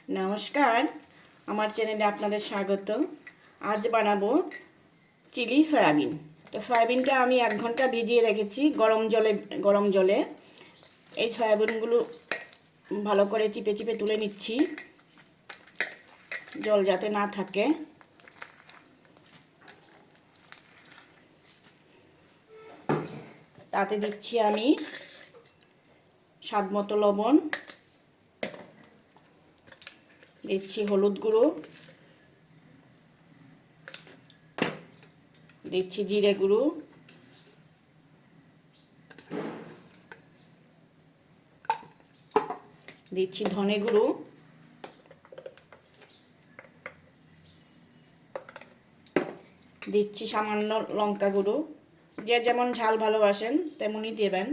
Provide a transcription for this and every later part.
নমস্কার, আমার চ্যানেলে আপনাদের স্বাগত। আজ বানাবো চিলি সয়াবিন। তো সয়াবিনটা আমি 1 ঘন্টা ভিজিয়ে রেখেছি গরম জলে। এই সয়াবিনগুলো ভালো করে চিপে চিপে তুলে নিচ্ছি, জল যাতে না থাকে। তাতে দিচ্ছি আমি স্বাদমতো লবণ, দিচ্ছি হলুদ গুঁড়ো, দিচ্ছি জিরে গুঁড়ো, দিচ্ছি ধনে গুঁড়ো, দিচ্ছি সামান্য লঙ্কা গুঁড়ো। যে যেমন ঝাল ভালোবাসেন তেমনই দেবেন।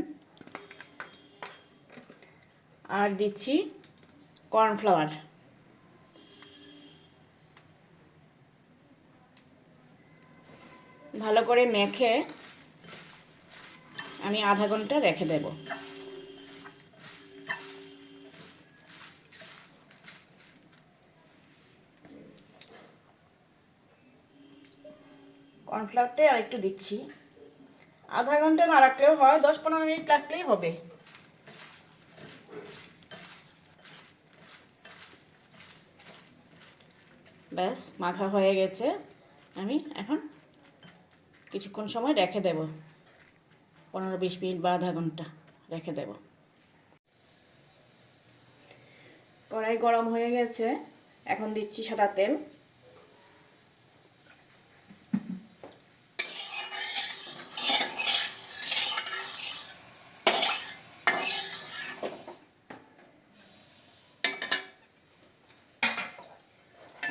আর দিচ্ছি কর্নফ্লাওয়ার। ভালো করে মেখে আমি আধা ঘন্টা রেখে দেব। কর্নফ্লাওয়ারটা আর একটু দিচ্ছি। আধা ঘন্টা না রাখলেও হয়, 10-15 মিনিট রাখলেই হবে। ব্যাস মাখা হয়ে গেছে। আমি এখন কিছুক্ষণ সময় রেখে দেব, 15-20 মিনিট বা আধা ঘন্টা রেখে দেব। কড়াই গরম হয়ে গেছে, এখন দিচ্ছি সাদা তেল।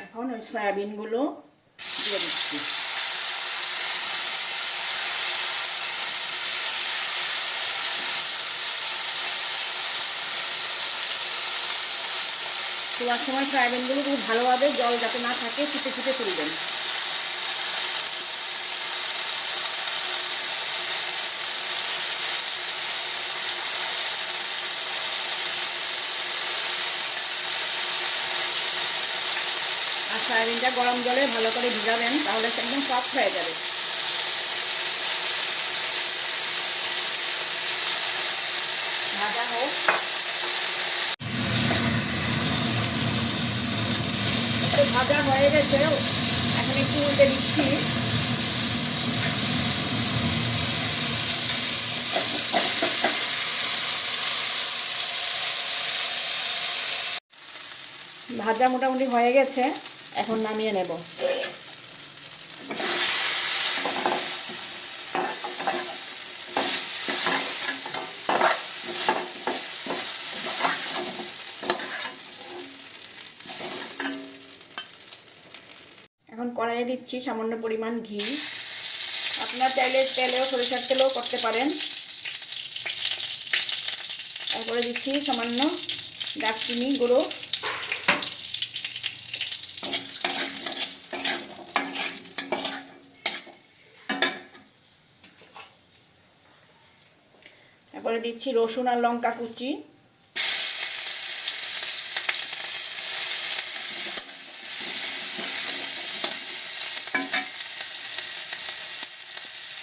এখন ওই সয়াবিনগুলো দিয়ে দিচ্ছি। তোলার সময় সয়াবিনগুলো খুব ভালোভাবে জল যাতে না থাকে চিপে চিপে তুলবেন। আর সয়াবিনটা গরম জলে ভালো করে ভিজাবেন, তাহলে একদম সফট হয়ে যাবে। ভাজা হোক। একটু ভাজা হয়ে গেছে, এখন একটু উল্টে দিচ্ছি। ভাজা মোটামুটি হয়ে গেছে, এখন নামিয়ে নেব। এখন কড়াইয়ে দিচ্ছি সামান্য পরিমাণ ঘি। আপনার চাইলে তেলেও সরিষার তেলেও করতে পারেন। তারপরে দিচ্ছি সামান্য দারচিনি গুঁড়ো, তারপরে দিচ্ছি রসুন আর লঙ্কা কুচি,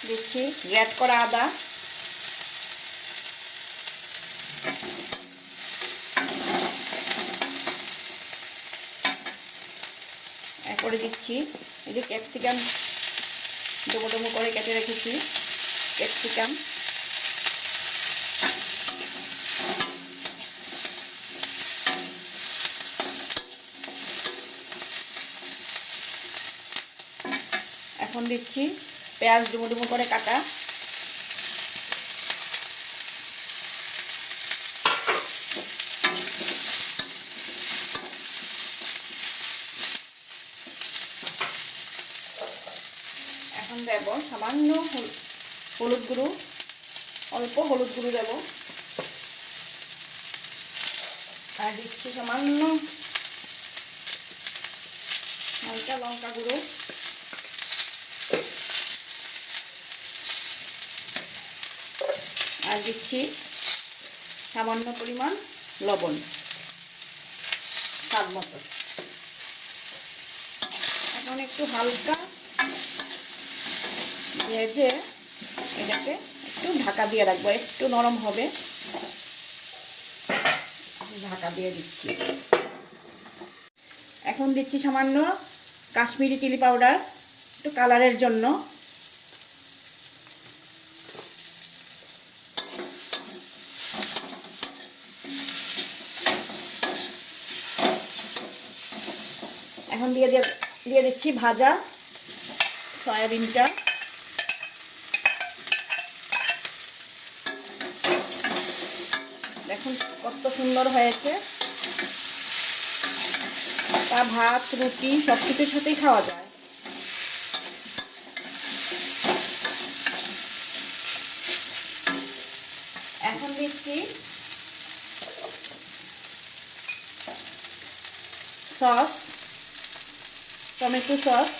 দিচ্ছি গ্রেট করা আদা, এরপরে দিচ্ছি এই যে ক্যাপসিকাম ডুমো ডুমো করে কেটে রেখেছি, ক্যাপসিকাম, এখন দিচ্ছি পেঁয়াজ ডুমো ডুমো করে কাটা, এখন দেব সামান্য হলুদ গুঁড়ো, অল্প হলুদ গুঁড়ো দেব, আর দিচ্ছি সামান্য হালকা লঙ্কা গুঁড়ো, আর দিচ্ছি সামান্য পরিমাণ লবণ। স্বাদ মতো। এখন একটু হালকা ভেজে এটাকে একটু ঢাকা দিয়ে রাখবো, একটু নরম হবে, ঢাকা দিয়ে দিচ্ছি। এখন দিচ্ছি সামান্য কাশ্মীরি চিলি পাউডার, একটু কালারের জন্য। এখন দিয়ে দিচ্ছি ভাজা সয়াবিনটা। দেখুন কত সুন্দর হয়েছে। তা ভাত রুটি সব কিছুর সাথেই খাওয়া যায়। এখন দিচ্ছি সস, টমেটো সস।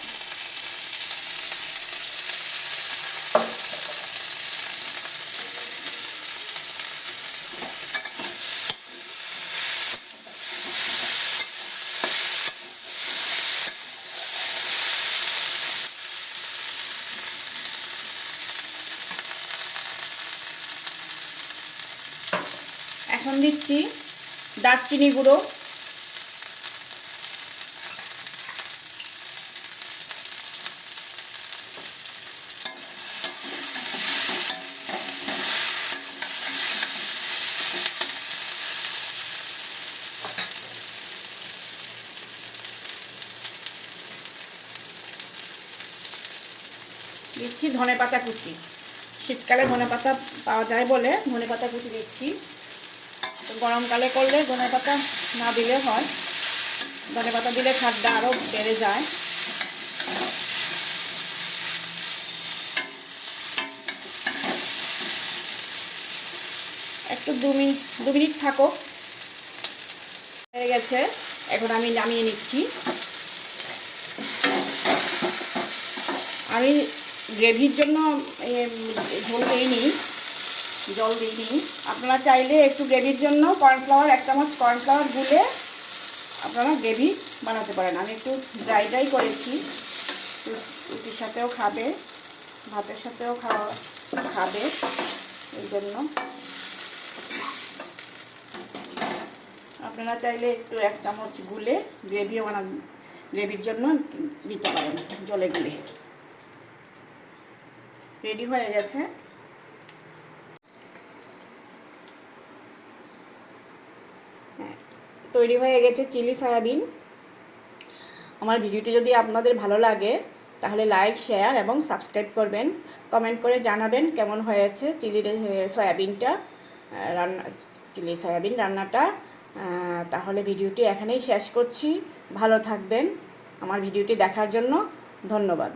এখন দিচ্ছি দারচিনি গুঁড়ো, দিচ্ছি ধনেপাতা কুচি। শীতকালে ধনেপাতা পাওয়া যায় বলে ধনেপাতা কুচি দিচ্ছি। তো গরমকালে করলে ধনেপাতা না দিলে হয়, ধনেপাতা দিলে স্বাদটা আরও বেড়ে যায়। একটু দু মিনিট থাকো, হয়ে গেছে। এখন আমি নামিয়ে নিচ্ছি। আমি গ্রেভির জন্য ঝোল দিইনি, জল দিইনি। আপনারা চাইলে একটু গ্রেভির জন্য কর্নফ্লাওয়ার, 1 চামচ কর্নফ্লাওয়ার গুলে আপনারা গ্রেভি বানাতে পারেন। আমি একটু ড্রাই করেছি, রুটির সাথেও খাবে, ভাতের সাথেও খাবে, এই জন্য আপনারা চাইলে একটু 1 চামচ গুলে গ্রেভির জন্য দিতে পারেন, জলে গুলে। রেডি হয়ে গেছে। তৈরি হয়ে গেছে চিলি সয়াবিন। আমার ভিডিওটি যদি আপনাদের ভালো লাগে তাহলে লাইক, শেয়ার এবং সাবস্ক্রাইব করবেন। কমেন্ট করে জানাবেন কেমন হয়েছে চিলি সয়াবিন রান্নাটা। তাহলে ভিডিওটি এখানেই শেষ করছি। ভালো থাকবেন। আমার ভিডিওটি দেখার জন্য ধন্যবাদ।